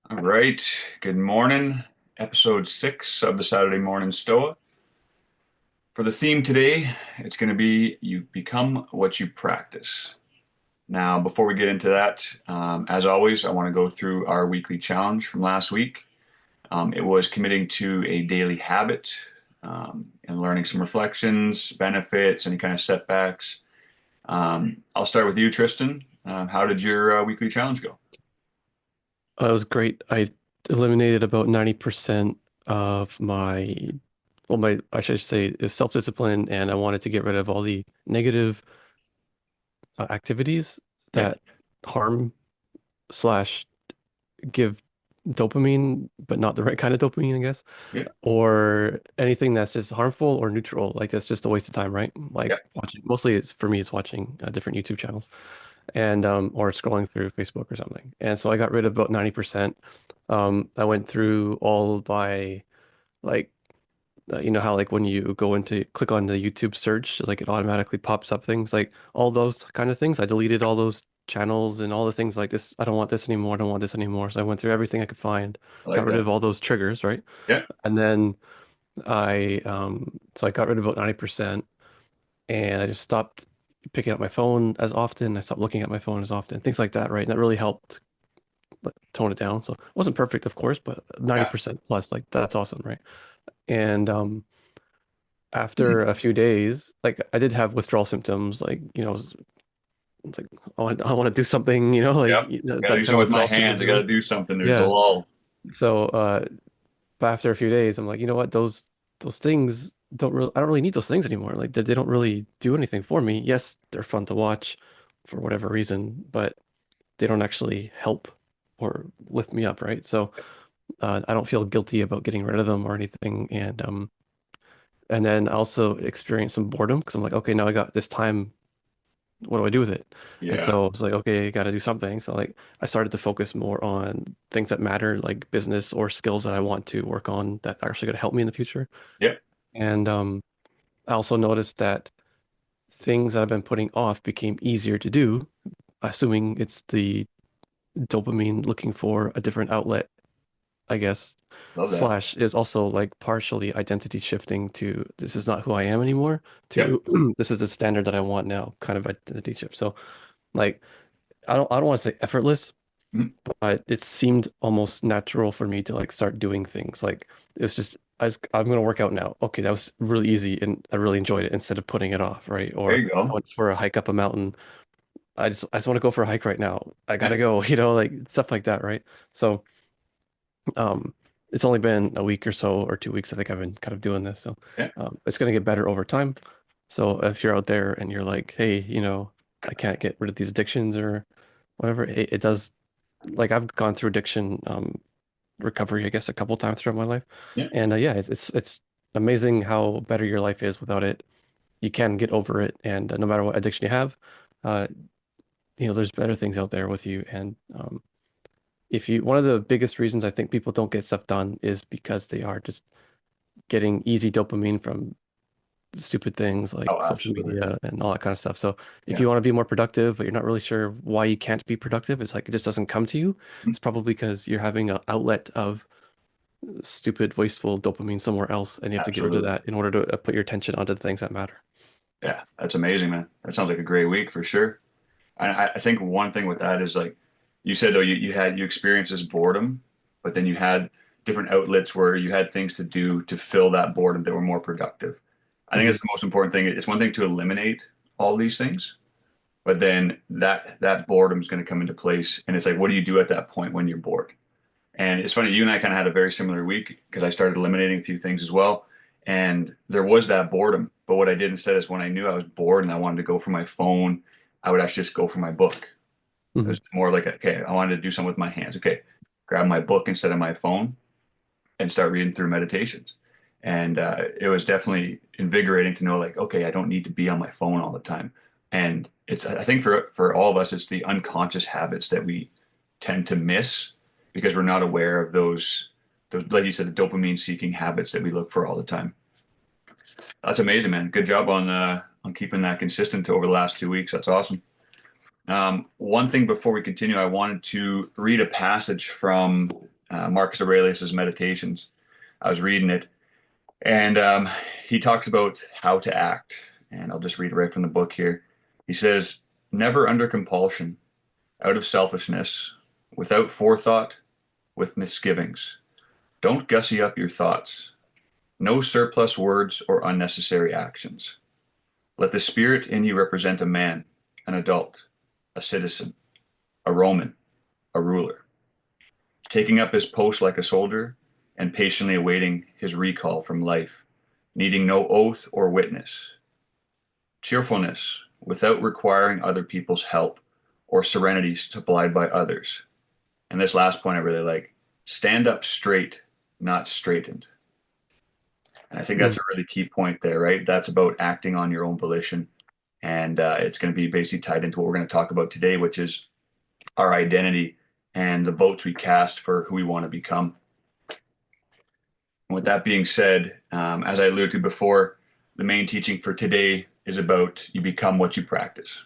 All right. Good morning. Episode 6 of the Saturday Morning Stoa. For the theme today, it's going to be you become what you practice. Now, before we get into that, as always, I want to go through our weekly challenge from last week. It was committing to a daily habit and learning some reflections, benefits, any kind of setbacks. I'll start with you, Tristan. How did your weekly challenge go? It was great. I eliminated about 90% of I should say, is self-discipline, and I wanted to get rid of all the negative activities Yeah. that harm slash give dopamine, but not the right kind of dopamine, I guess, Yeah. or anything that's just harmful or neutral. Like that's just a waste of time, right? Like Yeah. watching, mostly it's for me, it's watching different YouTube channels and or scrolling through Facebook or something. And so I got rid of about 90%. I went through all by like you know how like when you go into click on the YouTube search, like it automatically pops up things like all those kind of things. I deleted all those channels and all the things like this. I don't want this anymore. I don't want this anymore. So I went through everything I could find, I got like rid that. of all those triggers, right? Yeah. And then I got rid of about 90% and I just stopped picking up my phone as often. I stopped looking at my phone as often, things like that, right? And that really helped like, tone it down. So it wasn't perfect, of course, but Yeah. 90% plus, like that's awesome, right? And after a few days, like I did have withdrawal symptoms, like it's like I want to do something, like Yep. Got to do that kind something of with my withdrawal hands. symptoms, I got to do something. There's a Yeah. lull. So, but after a few days, I'm like, you know what, those things I don't really need those things anymore. Like they don't really do anything for me. Yes, they're fun to watch for whatever reason, but they don't actually help or lift me up, right? So I don't feel guilty about getting rid of them or anything. And then I also experience some boredom because I'm like, okay, now I got this time. What do I do with it? And Yeah. so it's like, okay, I got to do something. So like I started to focus more on things that matter, like business or skills that I want to work on that are actually going to help me in the future. Yep. And I also noticed that things that I've been putting off became easier to do, assuming it's the dopamine looking for a different outlet, I guess, Love that. slash is also like partially identity shifting to this is not who I am anymore Yep. to this is the standard that I want now kind of identity shift. So like I don't want to say effortless, Mhm. but it seemed almost natural for me to like start doing things. Like it's just I'm gonna work out now. Okay, that was really easy and I really enjoyed it instead of putting it off, right? There Or you I go. went for a hike up a mountain. I just want to go for a hike right now. I Yeah. gotta go, like stuff like that, right? So um it's only been a week or so or 2 weeks I think I've been kind of doing this. So Yeah. it's gonna get better over time. So if you're out there and you're like, hey, I can't get rid of these addictions or whatever, it does like I've gone through addiction recovery, I guess, a couple times throughout my life. Yeah. And yeah, it's amazing how better your life is without it. You can get over it, and no matter what addiction you have, uh, there's better things out there with you. And if you, one of the biggest reasons I think people don't get stuff done is because they are just getting easy dopamine from stupid things like Oh, social absolutely. media and all that kind of stuff. So if Yeah. you want to be more productive, but you're not really sure why you can't be productive, it's like it just doesn't come to you. Mhm. It's probably because you're having an outlet of stupid, wasteful dopamine somewhere else, and you have to get rid of Absolutely. that in order to put your attention onto the things that matter. Yeah. That's amazing, man. That sounds like a great week for sure. I think one thing with that is like you said though, you experienced this boredom, but then you had different outlets where you had things to do to fill that boredom that were more productive. I think Hmm. that's the most important thing. It's one thing to eliminate all these things, but then that boredom is going to come into place. And it's like, what do you do at that point when you're bored? And it's funny, you and I kind of had a very similar week because I started eliminating a few things as well. And there was that boredom. But what I did instead is when I knew I was bored and I wanted to go for my phone, I would actually just go for my book. It Hmm. was more like, okay, I wanted to do something with my hands. Okay, grab my book instead of my phone and start reading through meditations. And it was definitely invigorating to know, like, okay, I don't need to be on my phone all the time. And I think for all of us, it's the unconscious habits that we tend to miss because we're not aware of those, like you said, the dopamine seeking habits that we look for all the time. That's amazing, man. Good job on keeping that consistent over the last 2 weeks. That's awesome. One thing before we continue, I wanted to read a passage from Marcus Aurelius's Meditations. I was reading it, and he talks about how to act. And I'll just read right from the book here. He says, "Never under compulsion, out of selfishness, without forethought, with misgivings. Don't gussy up your thoughts. No surplus words or unnecessary actions. Let the spirit in you represent a man, an adult, a citizen, a Roman, a ruler, taking up his post like a soldier and patiently awaiting his recall from life, needing no oath or witness. Cheerfulness without requiring other people's help or serenity supplied by others." And this last point I really like. Stand up straight, not straightened. And I think Mm. that's a really key point there, right? That's about acting on your own volition. And it's going to be basically tied into what we're going to talk about today, which is our identity and the votes we cast for who we want to become. And with that being said, as I alluded to before, the main teaching for today is about you become what you practice.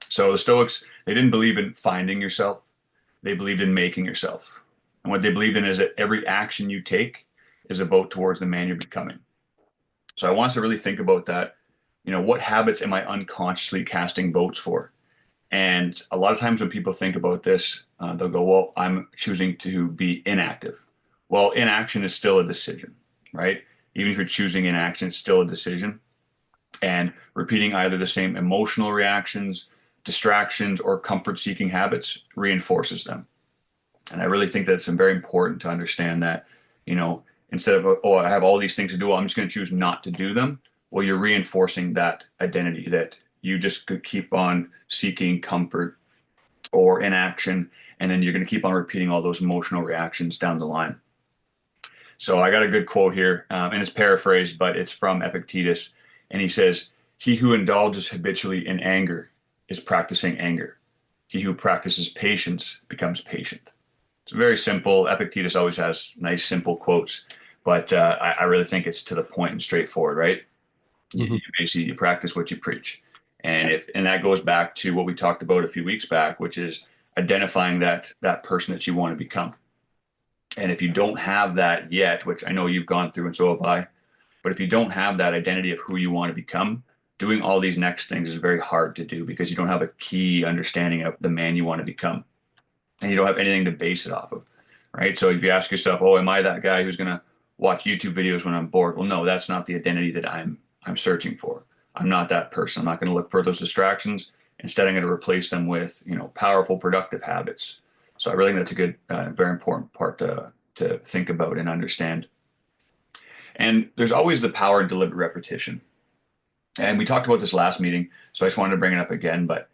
So the Stoics, they didn't believe in finding yourself. They believed in making yourself. And what they believed in is that every action you take is a vote towards the man you're becoming. So I want us to really think about that. What habits am I unconsciously casting votes for? And a lot of times when people think about this, they'll go, well, I'm choosing to be inactive. Well, inaction is still a decision, right? Even if you're choosing inaction, it's still a decision. And repeating either the same emotional reactions, distractions, or comfort seeking habits reinforces them. And I really think that it's very important to understand that, instead of, oh, I have all these things to do, well, I'm just going to choose not to do them. Well, you're reinforcing that identity that you just could keep on seeking comfort or inaction, and then you're going to keep on repeating all those emotional reactions down the line. So I got a good quote here, and it's paraphrased, but it's from Epictetus, and he says, "He who indulges habitually in anger is practicing anger. He who practices patience becomes patient." It's very simple. Epictetus always has nice, simple quotes, but I really think it's to the point and straightforward, right? You Hmm. basically you practice what you preach, and that goes back to what we talked about a few weeks back, which is identifying that person that you want to become. And if you don't have that yet, which I know you've gone through and so have I, but if you don't have that identity of who you want to become, doing all these next things is very hard to do because you don't have a key understanding of the man you want to become, and you don't have anything to base it off of, right? So if you ask yourself, "Oh, am I that guy who's going to watch YouTube videos when I'm bored?" Well, no, that's not the identity that I'm searching for. I'm not that person. I'm not going to look for those distractions. Instead, I'm going to replace them with, powerful, productive habits. So I really think that's a good, very important part to think about and understand. And there's always the power in deliberate repetition. And we talked about this last meeting, so I just wanted to bring it up again. But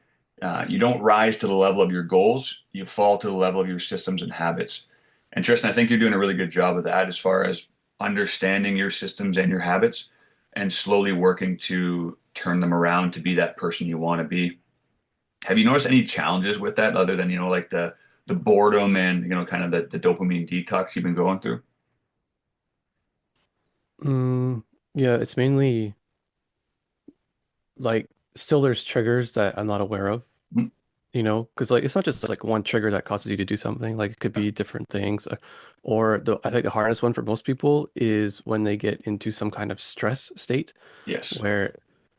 you don't rise to the level of your goals, you fall to the level of your systems and habits. And Tristan, I think you're doing a really good job of that as far as understanding your systems and your habits and slowly working to turn them around to be that person you want to be. Have you noticed any challenges with that other than, like the boredom and, kind of the dopamine detox you've been going through? Mm, yeah, it's mainly like still there's triggers that I'm not aware of, Mhm. because like it's not just like one trigger that causes you to do something. Like it could be different things, or I think the hardest one for most people is when they get into some kind of stress state Yes. where,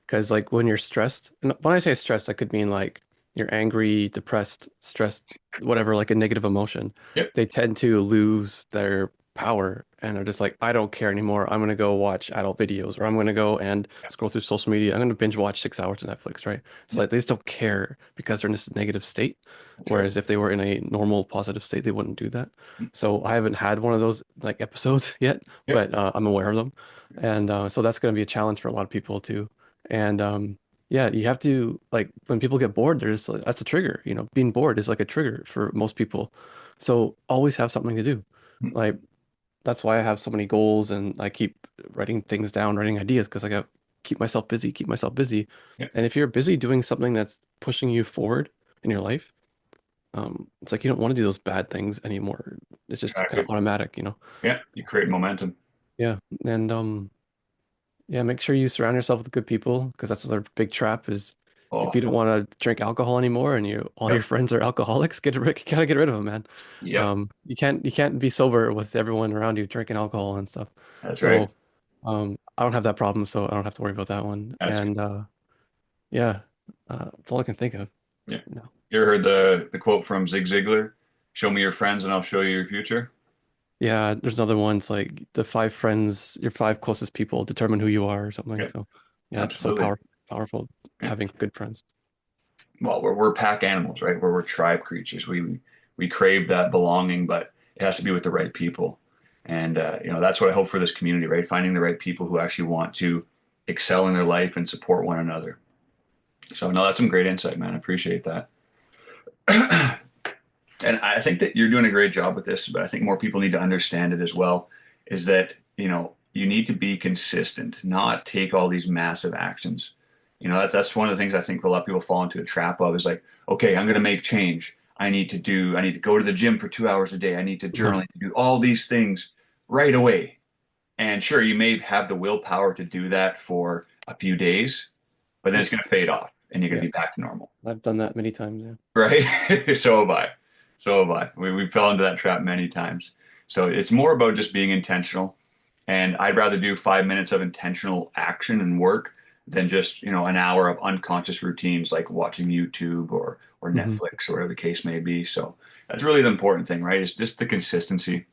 because like when you're stressed, and when I say stressed, that could mean like you're angry, depressed, stressed, whatever, like a negative emotion. Yep. They tend to lose their power and are just like, I don't care anymore. I'm gonna go watch adult videos, or I'm gonna go and scroll through social media. I'm gonna binge watch 6 hours of Netflix, right? It's Yep. like they just don't care because they're in this negative state. That's right. Whereas if they were in a normal positive state, they wouldn't do that. Mm. So I haven't had one of those like episodes yet, Yep. but I'm aware of them. And so that's going to be a challenge for a lot of people too. And yeah, you have to like when people get bored, there's like, that's a trigger. Being bored is like a trigger for most people. So always have something to do. Mm. Like that's why I have so many goals and I keep writing things down, writing ideas because I got keep myself busy, keep myself busy. Yep. And if you're busy doing something that's pushing you forward in your life, it's like you don't want to do those bad things anymore. It's just kind Exactly. of automatic. Yeah. You create momentum. Yeah. And yeah, make sure you surround yourself with good people because that's another big trap is If you Oh, don't want to drink alcohol anymore and you all your yep. friends are alcoholics, gotta get rid of them, man. Yep. You can't be sober with everyone around you drinking alcohol and stuff. That's right. So I don't have that problem, so I don't have to worry about that one. That's good. And yeah, that's all I can think of. Yeah. No. You ever heard the quote from Zig Ziglar? Show me your friends and I'll show you your future. Yeah, there's another one. It's like the five friends, your five closest people determine who you are or something. Yeah, So yeah, it's so absolutely. powerful Yeah. having good friends. Well, we're pack animals, right? We're tribe creatures. We crave that belonging, but it has to be with the right people. And that's what I hope for this community, right? Finding the right people who actually want to excel in their life and support one another. So no, that's some great insight, man. I appreciate that. And I think that you're doing a great job with this, but I think more people need to understand it as well, is that, you need to be consistent, not take all these massive actions. That's one of the things I think a lot of people fall into a trap of is like, okay, I'm going to make change. I need to go to the gym for 2 hours a day. I need to journal, I need to do all these things right away. And sure, you may have the willpower to do that for a few days, but then Yeah, it's going to fade off and you're going yeah, to be back to normal. I've done that many times. Yeah. Right? So have I. So have I. We fell into that trap many times. So it's more about just being intentional. And I'd rather do 5 minutes of intentional action and work than just, an hour of unconscious routines like watching YouTube or Hmm. Netflix or whatever the case may be. So that's really the important thing, right? Is just the consistency.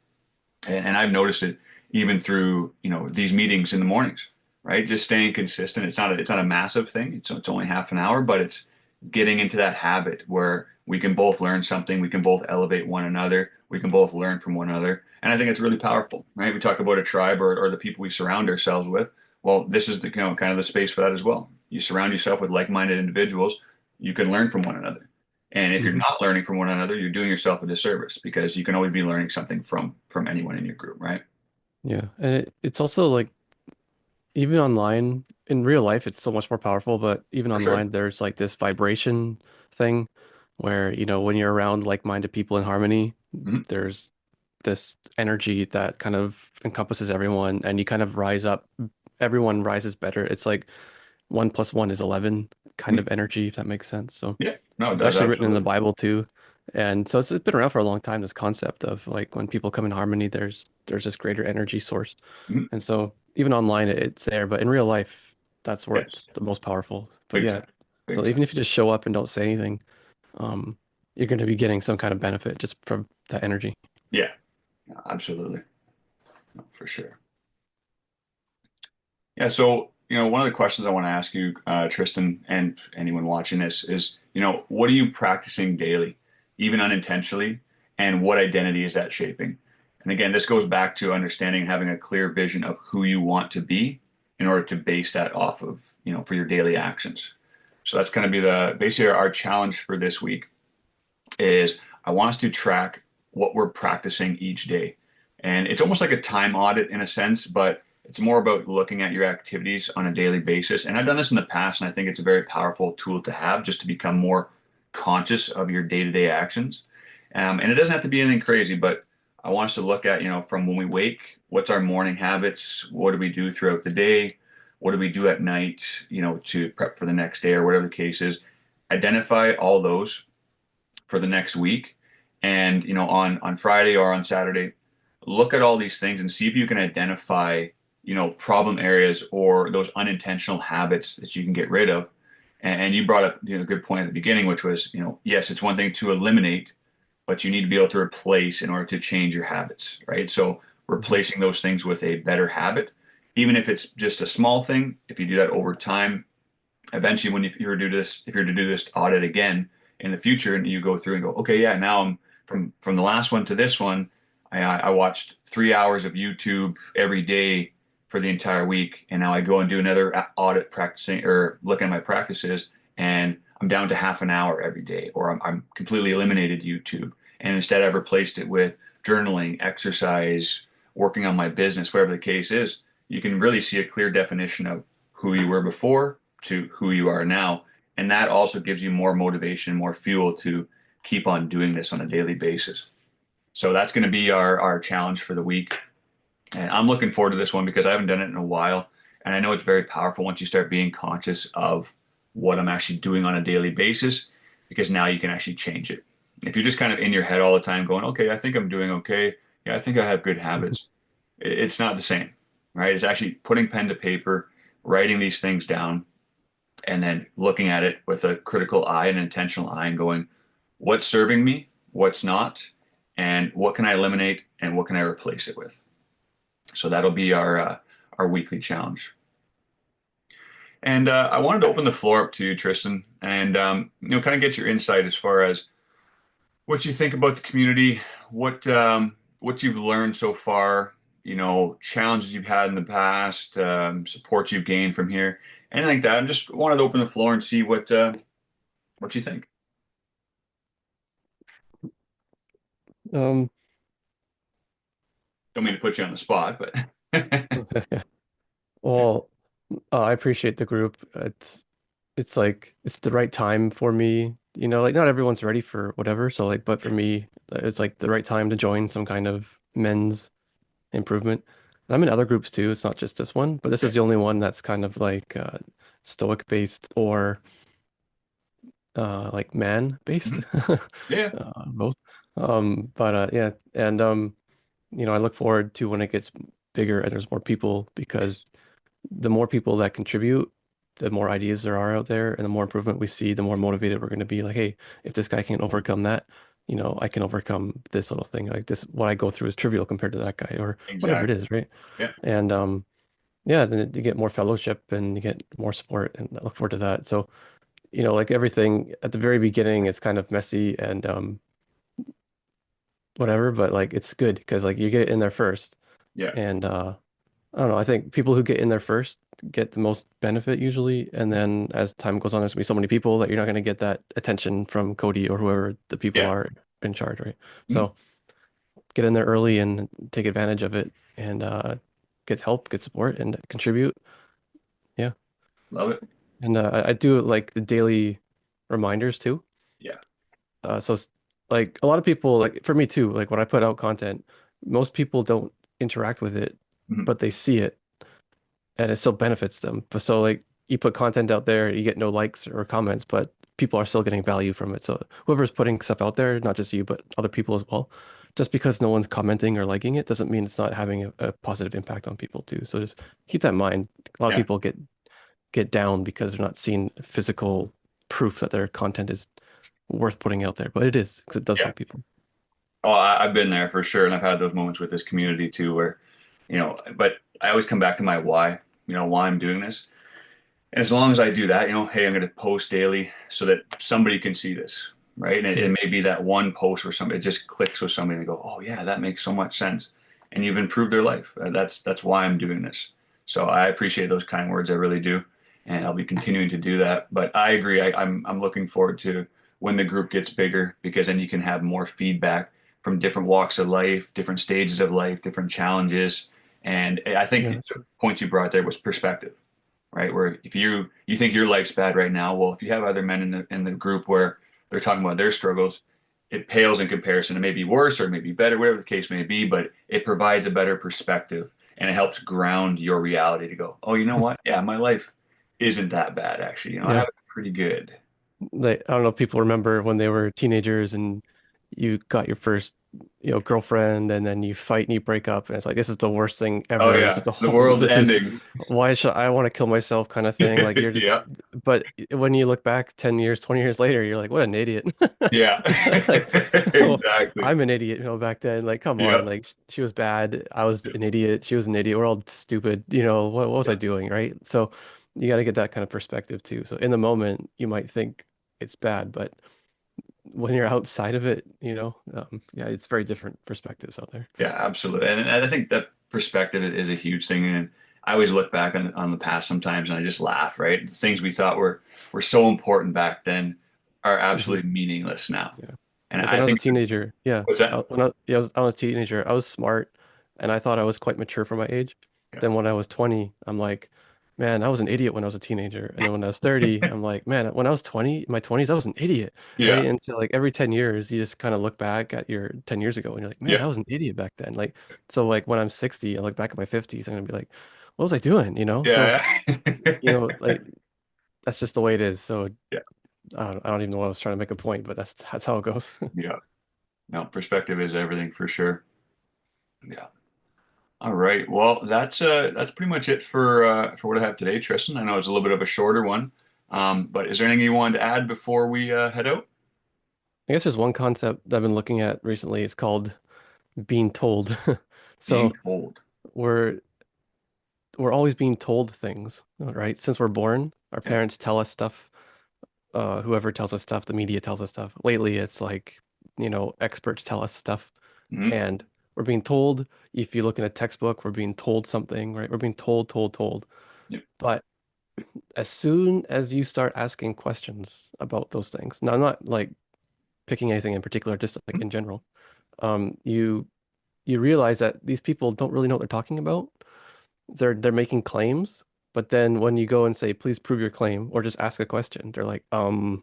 And I've noticed it even through, these meetings in the mornings, right? Just staying consistent. It's not a massive thing. It's only half an hour, but it's getting into that habit where we can both learn something, we can both elevate one another, we can both learn from one another. And I think it's really powerful, right? We talk about a tribe or the people we surround ourselves with. Well, this is the kind of the space for that as well. You surround yourself with like-minded individuals, you can learn from one another. And if you're Hmm. not learning from one another, you're doing yourself a disservice because you can always be learning something from anyone in your group, right? Yeah, and it's also like even online in real life, it's so much more powerful. But even For sure. online, there's like this vibration thing where when you're around like-minded people in harmony, Mhm. there's this energy that kind of encompasses everyone, and you kind of rise up. Everyone rises better. It's like 1 + 1 is 11 kind Mhm. of energy, if that makes sense. So Yeah, no, it it's does actually written in the absolutely. Bible too. And so it's been around for a long time, this concept of like when people come in harmony, there's this greater energy source. Mhm. And so even online it's there, but in real life, that's where it's Yes, the most powerful. But big yeah, time, big so time. even if you just show up and don't say anything, um, you're going to be getting some kind of benefit just from that energy. Yeah, absolutely, no, for sure. Yeah, so one of the questions I want to ask you, Tristan, and anyone watching this is, what are you practicing daily, even unintentionally, and what identity is that shaping? And again, this goes back to understanding and having a clear vision of who you want to be in order to base that off of, for your daily actions. So that's going to be the basically our challenge for this week is I want us to track what we're practicing each day. And it's almost like a time audit in a sense, but it's more about looking at your activities on a daily basis. And I've done this in the past, and I think it's a very powerful tool to have just to become more conscious of your day-to-day actions. And it doesn't have to be anything crazy, but I want us to look at, from when we wake, what's our morning habits? What do we do throughout the day? What do we do at night, to prep for the next day or whatever the case is? Identify all those for the next week. And on Friday or on Saturday, look at all these things and see if you can identify problem areas or those unintentional habits that you can get rid of. And you brought up a good point at the beginning, which was yes, it's one thing to eliminate, but you need to be able to replace in order to change your habits, right? So Mhm. replacing those things with a better habit, even if it's just a small thing, if you do that over time, eventually when if you're to do this audit again in the future and you go through and go, okay, yeah, now I'm from the last one to this one, I watched 3 hours of YouTube every day for the entire week, and now I go and do another audit practicing or looking at my practices, and I'm down to half an hour every day, or I'm completely eliminated YouTube, and instead I've replaced it with journaling, exercise, working on my business, whatever the case is. You can really see a clear definition of who you were before to who you are now. And that also gives you more motivation, more fuel to keep on doing this on a daily basis. So that's going to be our challenge for the week. And I'm looking forward to this one because I haven't done it in a while. And I know it's very powerful once you start being conscious of what I'm actually doing on a daily basis, because now you can actually change it. If you're just kind of in your head all the time going, okay, I think I'm doing okay. Yeah, I think I have good habits. It's not the same, right? It's actually putting pen to paper, writing these things down, and then looking at it with a critical eye, an intentional eye, and going, what's serving me, what's not, and what can I eliminate, and what can I replace it with. So that'll be our weekly challenge. And I wanted to open the floor up to you, Tristan, and kind of get your insight as far as what you think about the community, what you've learned so far, challenges you've had in the past, support you've gained from here, anything like that. I just wanted to open the floor and see what you think. Um, Don't mean to put you on the spot, but well, I appreciate the group. It's like it's the right time for me. Like not everyone's ready for whatever. So like, but for me, it's like the right time to join some kind of men's improvement. And I'm in other groups too. It's not just this one, but this yeah, is the only one that's kind of like Stoic based or like man based. mhm, yeah, Both. But yeah, and I look forward to when it gets bigger and there's more people because the more people that contribute, the more ideas there are out there, and the more improvement we see, the more motivated we're going to be. Like, hey, if this guy can't overcome that, I can overcome this little thing. Like this, what I go through is trivial compared to that guy, or whatever it exactly. is, right? Yeah, And yeah, then you get more fellowship and you get more support, and I look forward to that. So, like everything at the very beginning, it's kind of messy and whatever, but like it's good because like you get in there first, yeah, and I don't know. I think people who get in there first get the most benefit usually, and then as time goes on, there's gonna be so many people that you're not gonna get that attention from Cody or whoever the people yeah. are in charge, right? Mhm. So get in there early and take advantage of it, and get help, get support, and contribute. Yeah, Love it. and I do like the daily reminders too. Yeah. Like a lot of people, like for me too, like when I put out content, most people don't interact with it, Mhm. but they see it and it still benefits them. But so like you put content out there, you get no likes or comments, but people are still getting value from it. So whoever's putting stuff out there, not just you, but other people as well, just because no one's commenting or liking it doesn't mean it's not having a positive impact on people too. So just keep that in mind. A lot of Yeah. people get down because they're not seeing physical proof that their content is worth putting out there, but it is because it does Yeah. help people. Oh, I've been there for sure, and I've had those moments with this community too, where, but I always come back to my why, why I'm doing this. And as long as I do that, hey, I'm going to post daily so that somebody can see this, right? And it Mhm. may be that one post where somebody it just clicks with somebody and they go, "Oh yeah, that makes so much sense," and you've improved their life. That's why I'm doing this. So I appreciate those kind words, I really do, and I'll be continuing to do that. But I agree, I'm looking forward to when the group gets bigger because then you can have more feedback from different walks of life, different stages of life, different challenges, and I think Yeah, the that's true. point you brought there was perspective, right? Where if you think your life's bad right now, well, if you have other men in the group where they're talking about their struggles, it pales in comparison. It may be worse or it may be better, whatever the case may be, but it provides a better perspective and it helps ground your reality to go, oh, you know what? Yeah, my life isn't that bad actually. I Yeah. have it pretty good. Like, I don't know if people remember when they were teenagers and you got your first, girlfriend and then you fight and you break up and it's like this is the worst thing Oh ever. This is yeah, the the whole world's this is ending. why should I want to kill myself kind of thing. Like you're just Yeah, but when you look back 10 years, 20 years later, you're like, what an idiot. yeah, Like, oh, exactly. I'm an idiot, back then. Like, come on. Yep. Like she was bad. I was an idiot. She was an idiot. We're all stupid. What was I Yep. doing, right? So you got to get that kind of perspective too. So in the moment, you might think it's bad, but when you're outside of it, yeah, it's very different perspectives out there. Yeah, absolutely. And I think that perspective is a huge thing. And I always look back on the past sometimes and I just laugh, right? The things we thought were so important back then are Hmm. absolutely meaningless now. Yeah. And Like when I I was a think, teenager, yeah, what's that? I was a teenager, I was smart and I thought I was quite mature for my age. Yeah. Then when I was 20, I'm like, man, I was an idiot when I was a teenager. And then when I was 30, I'm like, man, when I was 20, my 20s, I was an idiot, Yeah. right? And so like every 10 years, you just kind of look back at your 10 years ago and you're like, man, Yeah. I was an idiot back then. Like, so like when I'm 60, I look back at my 50s, I'm gonna be like, what was I doing? So, Yeah. like that's just the way it is. So Yeah. I don't even know what I was trying to make a point, but that's how it goes. Yeah. No, perspective is everything for sure. Yeah. All right. Well, that's pretty much it for what I have today, Tristan. I know it's a little bit of a shorter one. But is there anything you wanted to add before we head out? I guess there's one concept that I've been looking at recently. It's called being told. Being So told. we're we're always being told things, right? Since we're born, our Yeah. parents tell us stuff. Whoever tells us stuff, the media tells us stuff. Lately, it's like, experts tell us stuff, Hmm. and we're being told. If you look in a textbook, we're being told something, right? We're being told, told, told. Yeah. But as soon as you start asking questions about those things, now I'm not like picking anything in particular, just like in general, you realize that these people don't really know what they're talking about. They're making claims, but then when you go and say, please prove your claim, or just ask a question, they're like, like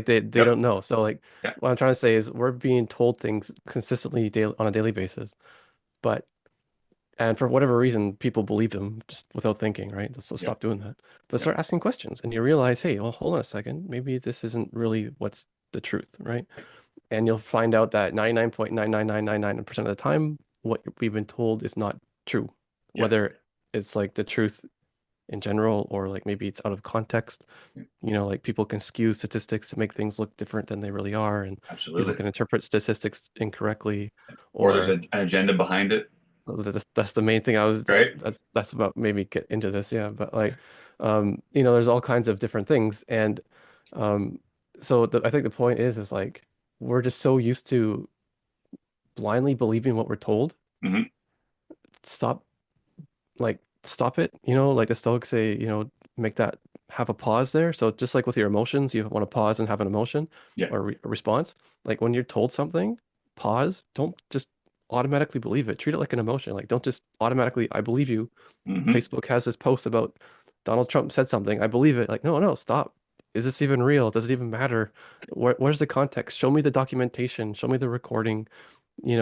they Yep. don't know. So like Yeah. what I'm trying to say is we're being told things consistently daily, on a daily basis, but and for whatever reason, people believe them just without thinking, right? So Yeah. stop doing that. But Yeah. start asking questions, and you realize, hey, well, hold on a second, maybe this isn't really what's the truth, right? And you'll find out that 99.99999% of the time, what we've been told is not true. Yeah. Whether it's like the truth in general or like maybe it's out of context. Yeah. Like people can skew statistics to make things look different than they really are, and people Absolutely. can interpret statistics incorrectly, Or there's or an agenda behind it, that's the main thing I was right? that's about maybe get into this, yeah. But like, there's all kinds of different things, and um, so I think the point is like we're just so used to blindly believing what we're told. Hmm. Stop stop it, like the Stoics say, make that have a pause there. So just like with your emotions, you want to pause and have an emotion Yeah. or a response. Like when you're told something, pause. Don't just automatically believe it. Treat it like an emotion. Like don't just automatically, I believe you. Hmm. Facebook has this post about Donald Trump said something. I believe it. Like, no, no, stop. Is this even real? Does it even matter? Where's the context? Show me the documentation. Show me the recording,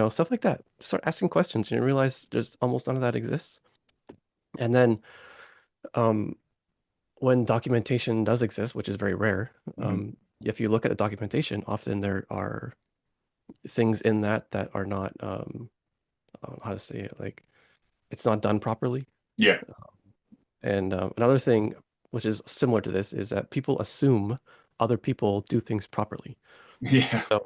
stuff like that. Start asking questions and you realize there's almost none of that exists. And then um, when documentation does exist, which is very rare, Hmm. if you look at the documentation, often there are things in that are not, how to say it, like it's not done properly. Yeah. And another thing, which is similar to this, is that people assume other people do things properly. Yeah. So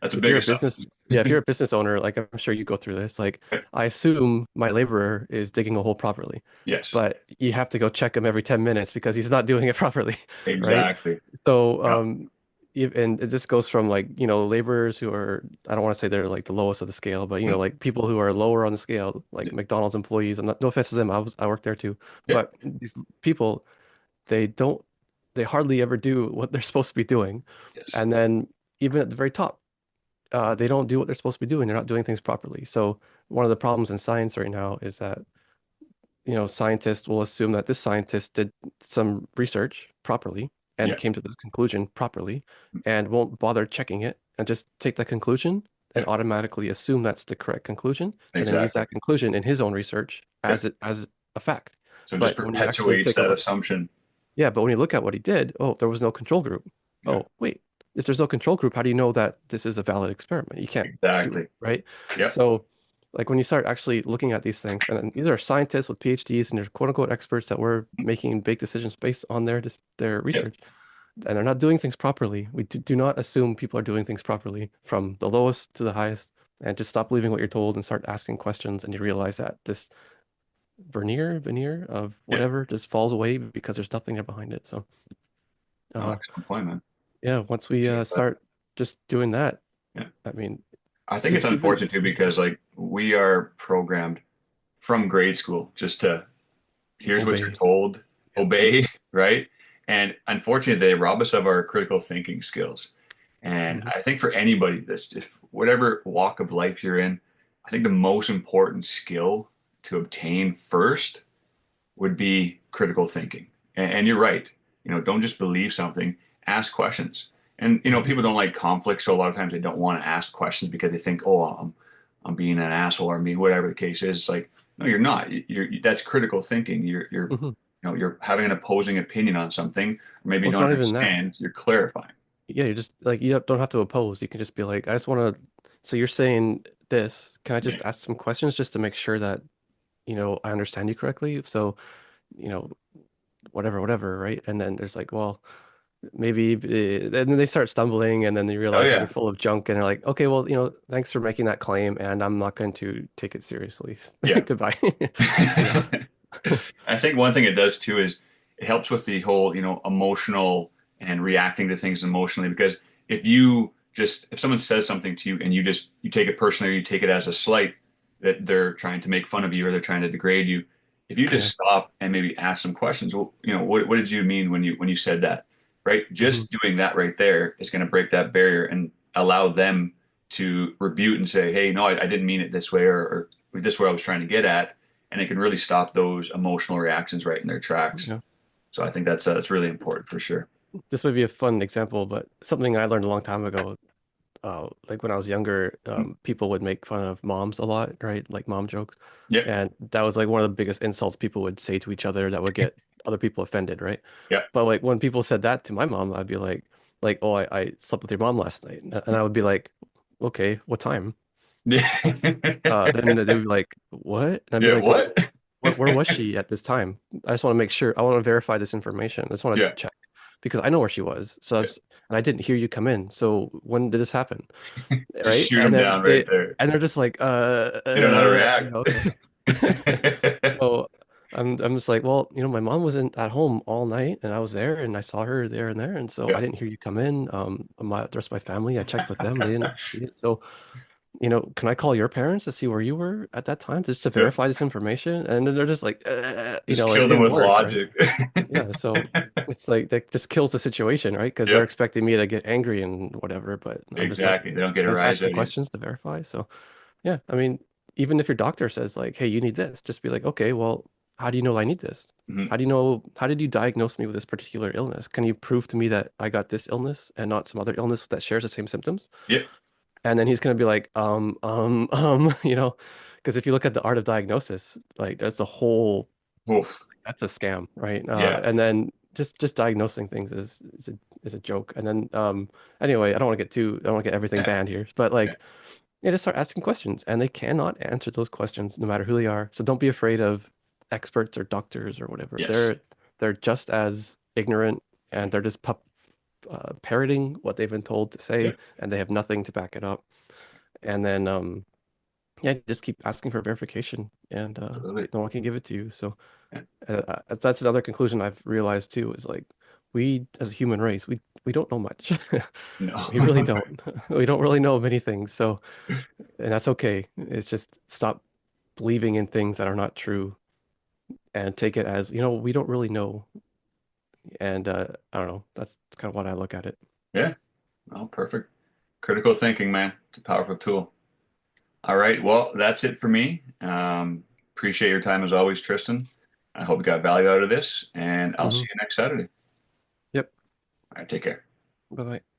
That's a if big you're a business, assumption. yeah, if you're a business owner, like I'm sure you go through this, like I assume my laborer is digging a hole properly, Yes. but you have to go check him every 10 minutes because he's not doing it properly, right? Exactly. So, Yeah. and this goes from like, laborers who are, I don't want to say they're like the lowest of the scale, but Mhm. like people who are lower on the scale, like McDonald's employees. I'm not, no offense to them, I work there too, Yeah. but these people, they don't, they hardly ever do what they're supposed to be doing. Yes. And then even at the very top, they don't do what they're supposed to be doing. They're not doing things properly. So one of the problems in science right now is that, scientists will assume that this scientist did some research properly and Yeah. came to this conclusion properly and won't bother checking it and just take that conclusion and Yeah. automatically assume that's the correct conclusion and then use Exactly. that conclusion in his own research Yeah. as a fact. So it just But when you actually perpetuates take a that look, assumption. yeah, but when you look at what he did, oh, there was no control group. Yeah. Oh, wait, if there's no control group, how do you know that this is a valid experiment? You can't do it, Exactly. right? Yep. So, like when you start actually looking at these things, and then these are scientists with PhDs and they're quote unquote experts that were making big decisions based on their Yep. research, and they're not doing things properly. We do not assume people are doing things properly from the lowest to the highest, and just stop believing what you're told and start asking questions, and you realize that this veneer of Yeah. whatever just falls away because there's nothing there behind it. So. No, Uh, excellent point, man. yeah, once we start just doing that, Yeah. I mean, I think it's just even unfortunate too because like we are programmed from grade school just to here's what you're obey. told, Yeah. obey, right? And unfortunately, they rob us of our critical thinking skills. And Hmm. I think for anybody that's just whatever walk of life you're in, I think the most important skill to obtain first would be critical thinking. And you're right. Don't just believe something, ask questions. And Hmm. people don't like conflict, so a lot of times they don't want to ask questions because they think, oh, I'm being an asshole or me, whatever the case is. It's like, no, you're not. That's critical thinking. You're Hmm. you're having an opposing opinion on something, or maybe Well, you it's don't not even that. understand, you're clarifying. Yeah, you're just like you don't have to oppose. You can just be like, I just want to. So you're saying this. Can I Yeah. just ask some questions just to make sure that, I understand you correctly? So, you know, whatever, right? And then there's like, well, maybe, and then they start stumbling, and then they Oh realize that you're yeah. full of junk, and they're like, okay, well, thanks for making that claim, and I'm not going to take it seriously. Yeah. Goodbye. You know? I think one thing it does too is it helps with the whole, emotional and reacting to things emotionally. Because if someone says something to you and you take it personally, or you take it as a slight that they're trying to make fun of you or they're trying to degrade you, if you just Yeah. stop and maybe ask some questions, well, what did you mean when you said that? Right? Hmm. Just doing that right there is going to break that barrier and allow them to rebuke and say, hey, no, I didn't mean it this way, or this is what I was trying to get at, and it can really stop those emotional reactions right in their tracks. Yeah. So I think that's really important for sure. This would be a fun example, but something I learned a long time ago. Like when I was younger, people would make fun of moms a lot, right? Like mom jokes. Yep, And that was like one of the biggest insults people would say to each other that would get other people offended, right? yep. But like when people said that to my mom, I'd be like, oh, I slept with your mom last night. And I would be like, okay, what time? Then they'd be like, what? And I'd be Yeah, like, well, what? where was she at this time? I just want to make sure. I want to verify this information. I just want Yeah, to check because I know where she was. So yeah. that's, and I didn't hear you come in. So when did this happen? Just Right? shoot And them then down right there. they're just like, They don't know how to react. okay. So I'm just like, well, my mom wasn't at home all night, and I was there, and I saw her there and there, and so I Yeah. didn't hear you come in. The rest of my family, I checked with them, they didn't see it. So, can I call your parents to see where you were at that time, just to Yeah. verify this information? And then they're just like, Just like kill it them didn't with work, right? logic. Yeah, so it's like that just kills the situation, right? Because they're Yep, expecting me to get angry and whatever, but I'm just like, exactly. They don't get can a I just ask rise some out of you. questions to verify? So yeah, I mean, even if your doctor says like, "Hey, you need this," just be like, "Okay, well, how do you know I need this? Hmm. How did you diagnose me with this particular illness? Can you prove to me that I got this illness and not some other illness that shares the same symptoms?" Yep. And then he's gonna be like, because if you look at the art of diagnosis, like that's a whole, Oof. that's a scam, right? Yeah. And then just diagnosing things is a joke. And then anyway, I don't want to get everything Yeah. banned here, but Yeah. like just start asking questions, and they cannot answer those questions no matter who they are. So don't be afraid of experts or doctors or whatever. Yes. They're just as ignorant, and they're just parroting what they've been told to say, Yep. and they have nothing to back it up. And then yeah, just keep asking for verification, and Absolutely. no one can give it to you. So Yeah. that's another conclusion I've realized too, is like we as a human race, we don't know much. No. We really don't. We don't really know many things. So, and that's okay. It's just stop believing in things that are not true and take it as, we don't really know. And I don't know. That's kind of what I look at it. Yeah. Oh, perfect. Critical thinking, man. It's a powerful tool. All right. Well, that's it for me. Appreciate your time as always, Tristan. I hope you got value out of this, and I'll see Hmm. you next Saturday. Yep. All right. Take care. Bye bye.